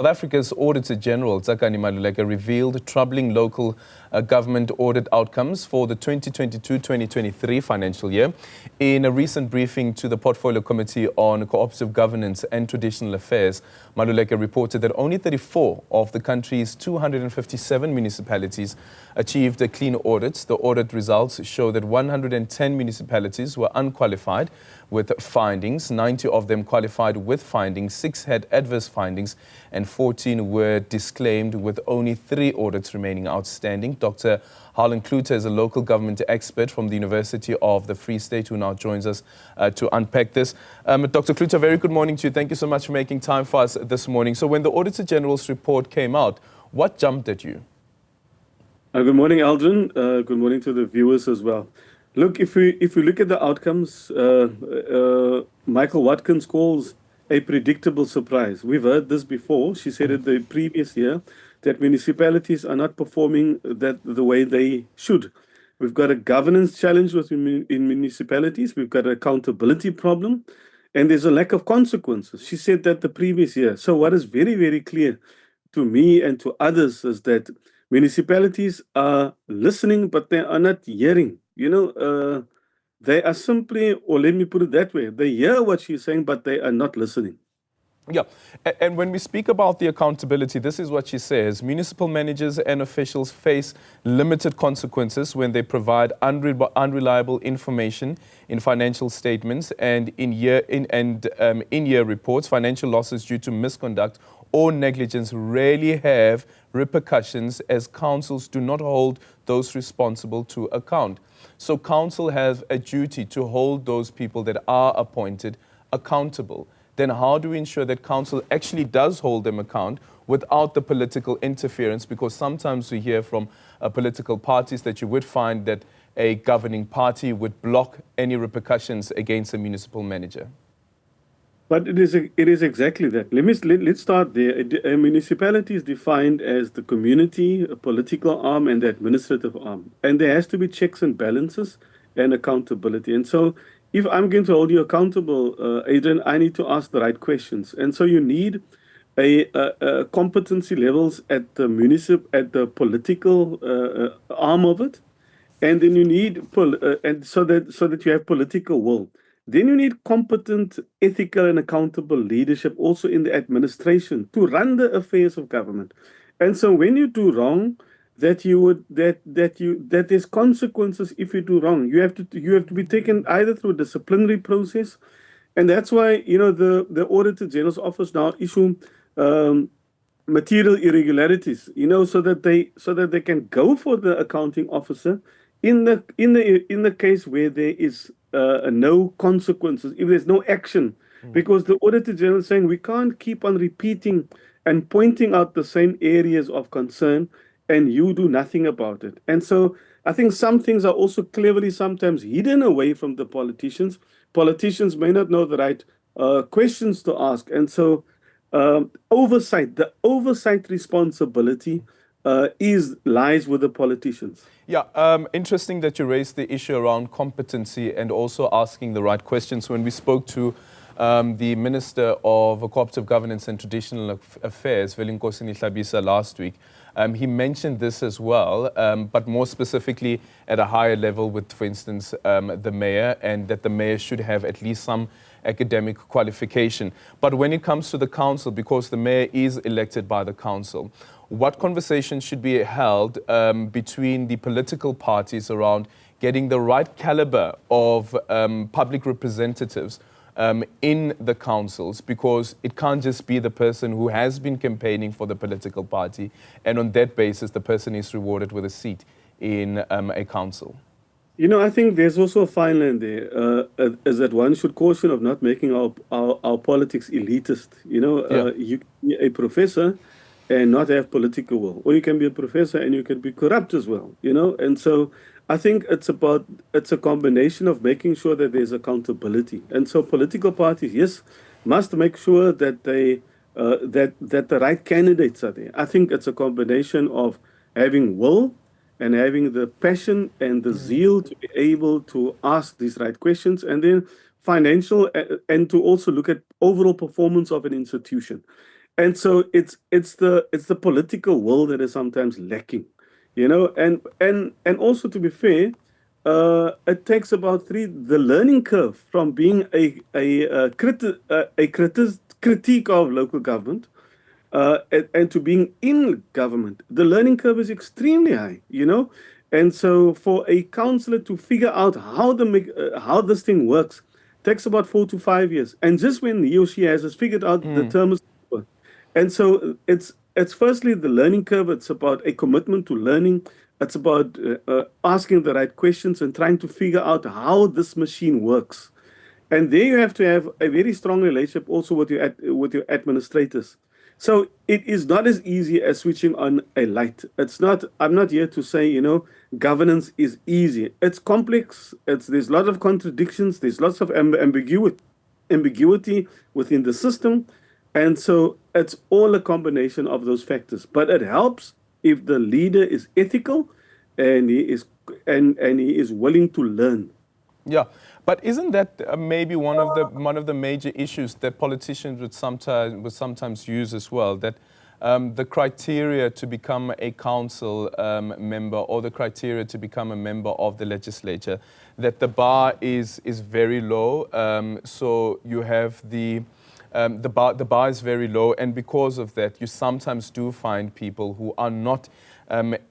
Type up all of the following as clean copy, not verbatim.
South Africa's Auditor-General Tsakani Maluleke revealed troubling local government audit outcomes for the 2022-2023 financial year. In a recent briefing to the Portfolio Committee on Cooperative Governance and Traditional Affairs, Maluleke reported that only 34 of the country's 257 municipalities achieved clean audits. The audit results show that 110 municipalities were unqualified with findings, 90 of them qualified with findings, 6 had adverse findings, and 14 were disclaimed, with only 3 audits remaining outstanding. Dr. Harlan Cloete is a local government expert from the University of the Free State who now joins us to unpack this. Dr. Cloete, a very good morning to you. Thank you so much for making time for us this morning. So when the Auditor General's report came out, what jumped at you? Good morning, Aldrin. Good morning to the viewers as well. Look, if we look at the outcomes, Michael Watkins calls a predictable surprise. We've heard this before. She said it the previous year that municipalities are not performing the way they should. We've got a governance challenge in municipalities. We've got an accountability problem, and there's a lack of consequences. She said that the previous year. So what is very, very clear to me and to others is that municipalities are listening, but they are not hearing. They are simply, or let me put it that way, they hear what she's saying, but they are not listening. Yeah, and when we speak about the accountability, this is what she says. Municipal managers and officials face limited consequences when they provide unreliable information in financial statements and in-year reports. Financial losses due to misconduct or negligence rarely have repercussions, as councils do not hold those responsible to account. So council has a duty to hold those people that are appointed accountable. Then how do we ensure that council actually does hold them account without the political interference? Because sometimes we hear from political parties that you would find that a governing party would block any repercussions against a municipal manager. But it is exactly that. Let's start there. A municipality is defined as the community, a political arm, and the administrative arm. And there has to be checks and balances and accountability. And so if I'm going to hold you accountable, Adrian, I need to ask the right questions. And so you need a competency levels at the political arm of it. And then you need, so that you have political will. Then you need competent, ethical, and accountable leadership also in the administration to run the affairs of government. And so when you do wrong, that there's consequences if you do wrong. You have to be taken either through a disciplinary process, and that's why the Auditor General's office now issue material irregularities, so that they can go for the accounting officer in the case where there is no consequences, if there's no action, because the Auditor General is saying we can't keep on repeating and pointing out the same areas of concern and you do nothing about it. And so I think some things are also cleverly sometimes hidden away from the politicians. Politicians may not know the right questions to ask. And so the oversight responsibility lies with the politicians. Yeah, interesting that you raised the issue around competency and also asking the right questions. When we spoke to the Minister of Cooperative Governance and Traditional Affairs, Nkosini Hlabisa, last week, he mentioned this as well, but more specifically at a higher level with, for instance, the mayor, and that the mayor should have at least some academic qualification. But when it comes to the council, because the mayor is elected by the council, what conversations should be held between the political parties around getting the right caliber of public representatives in the councils? Because it can't just be the person who has been campaigning for the political party, and on that basis, the person is rewarded with a seat in a council. I think there's also a fine line there, is that one should caution of not making our politics elitist. You can be a professor and not have political will, or you can be a professor and you can be corrupt as well. And so I think it's a combination of making sure that there's accountability. And so political parties, yes, must make sure that that the right candidates are there. I think it's a combination of having will and having the passion and the zeal to be able to ask these right questions, and then financial, and to also look at overall performance of an institution. And so it's the political will that is sometimes lacking, and also, to be fair, it takes about the learning curve from being a critique of local government, and to being in government. The learning curve is extremely high. And so for a councillor to figure out how this thing works takes about 4 to 5 years. And just when he or she has figured out the terms, and so it's firstly the learning curve. It's about a commitment to learning. It's about asking the right questions and trying to figure out how this machine works. And there you have to have a very strong relationship also with your administrators. So it is not as easy as switching on a light. It's not. I'm not here to say governance is easy. It's complex. There's a lot of contradictions. There's lots of ambiguity within the system, and so it's all a combination of those factors. But it helps if the leader is ethical, and he is willing to learn. Yeah, but isn't that maybe one of the major issues that politicians would sometimes use as well? That the criteria to become a council member, or the criteria to become a member of the legislature, that the bar is very low. So you have the bar is very low, and because of that, you sometimes do find people who are not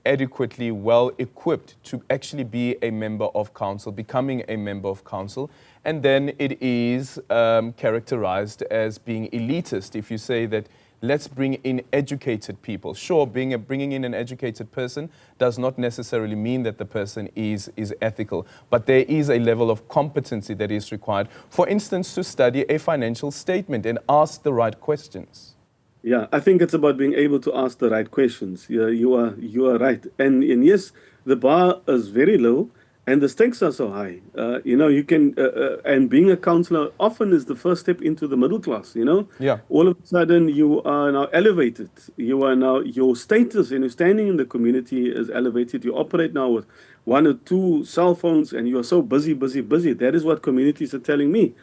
adequately well equipped to actually be a member of council, becoming a member of council. And then it is characterized as being elitist if you say that let's bring in educated people. Sure, bringing in an educated person does not necessarily mean that the person is ethical, but there is a level of competency that is required. For instance, to study a financial statement and ask the right questions. Yeah, I think it's about being able to ask the right questions. Yeah, you are right, and yes, the bar is very low, and the stakes are so high. You can and being a counselor often is the first step into the middle class. Yeah. All of a sudden you are now elevated. Your status and your standing in the community is elevated. You operate now with 1 or 2 cell phones, and you are so busy. That is what communities are telling me,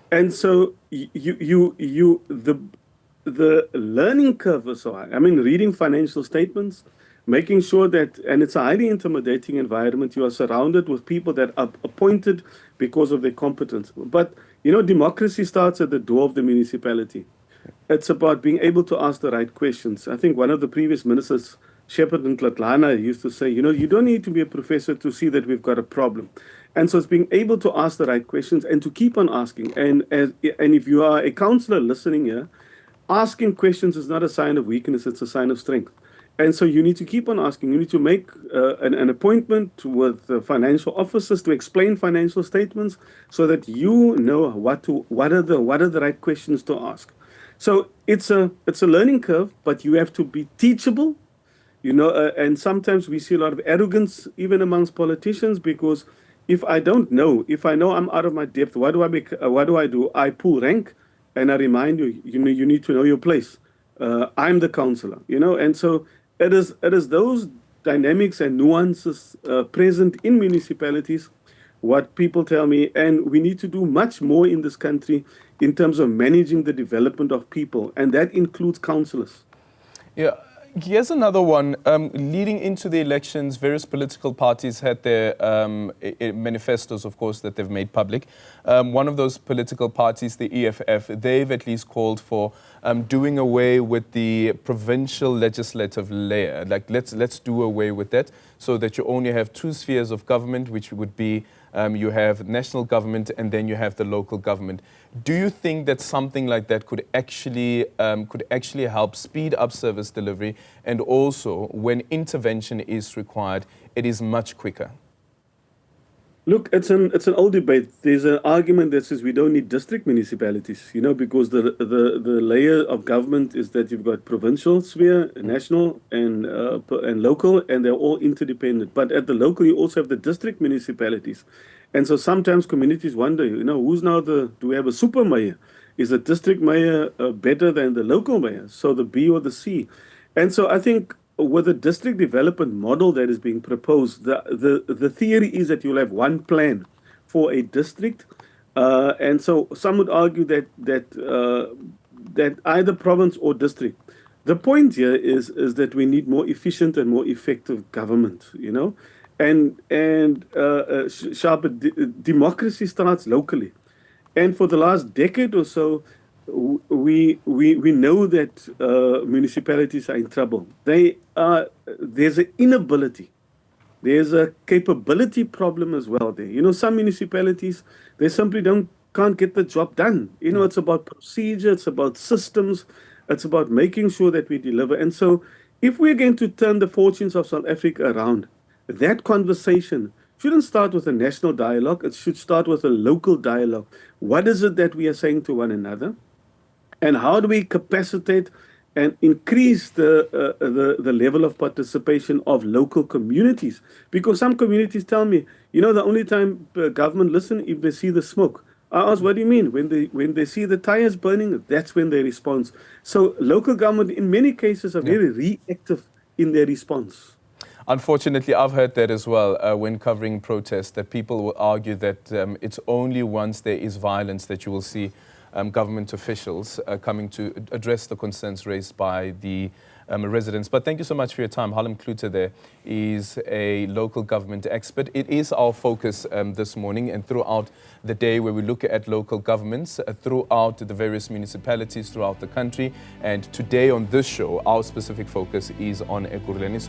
and so the learning curve is so high. I mean, reading financial statements, making sure that, and it's a highly intimidating environment. You are surrounded with people that are appointed because of their competence. But, democracy starts at the door of the municipality. It's about being able to ask the right questions. I think one of the previous ministers, Shepherd and Tlatlana, used to say, you don't need to be a professor to see that we've got a problem. And so it's being able to ask the right questions and to keep on asking. And if you are a counselor listening here, asking questions is not a sign of weakness, it's a sign of strength. And so you need to keep on asking. You need to make an appointment with financial officers to explain financial statements so that you know what are the right questions to ask. So it's a learning curve, but you have to be teachable, and sometimes we see a lot of arrogance even amongst politicians, because if I don't know, if I know I'm out of my depth, what do I do? I pull rank. And I remind you, you need to know your place. I'm the counselor, and so it is those dynamics and nuances present in municipalities, what people tell me, and we need to do much more in this country in terms of managing the development of people, and that includes councillors. Yeah. Here's another one. Leading into the elections, various political parties had their manifestos, of course, that they've made public. One of those political parties, the EFF, they've at least called for doing away with the provincial legislative layer. Like, let's do away with that, so that you only have 2 spheres of government, which would be you have national government and then you have the local government. Do you think that something like that could actually help speed up service delivery, and also when intervention is required, it is much quicker? Look, it's an old debate. There's an argument that says we don't need district municipalities, because the layer of government is that you've got provincial sphere, national, and local, and they're all interdependent. But at the local, you also have the district municipalities, and so sometimes communities wonder, who's now do we have a super mayor? Is the district mayor better than the local mayor? So the B or the C, and so I think, with the district development model that is being proposed, the theory is that you'll have one plan for a district, and so some would argue that that either province or district. The point here is that we need more efficient and more effective government, you know, and sharper democracy starts locally. And for the last decade or so, we know that municipalities are in trouble. There's an inability. There's a capability problem as well there. You know, some municipalities, they simply can't get the job done. You know, it's about procedure, it's about systems, it's about making sure that we deliver. And so if we're going to turn the fortunes of South Africa around, that conversation shouldn't start with a national dialogue. It should start with a local dialogue. What is it that we are saying to one another? And how do we capacitate and increase the level of participation of local communities? Because some communities tell me, you know, the only time government listen if they see the smoke. I ask, what do you mean? When they see the tires burning, that's when they respond. So local government, in many cases, are very reactive in their response. Unfortunately, I've heard that as well when covering protests, that people will argue that it's only once there is violence that you will see government officials coming to address the concerns raised by the residents. But thank you so much for your time. Harlan Cloete there is a local government expert. It is our focus this morning and throughout the day, where we look at local governments throughout the various municipalities throughout the country. And today on this show, our specific focus is on Ekurhuleni. So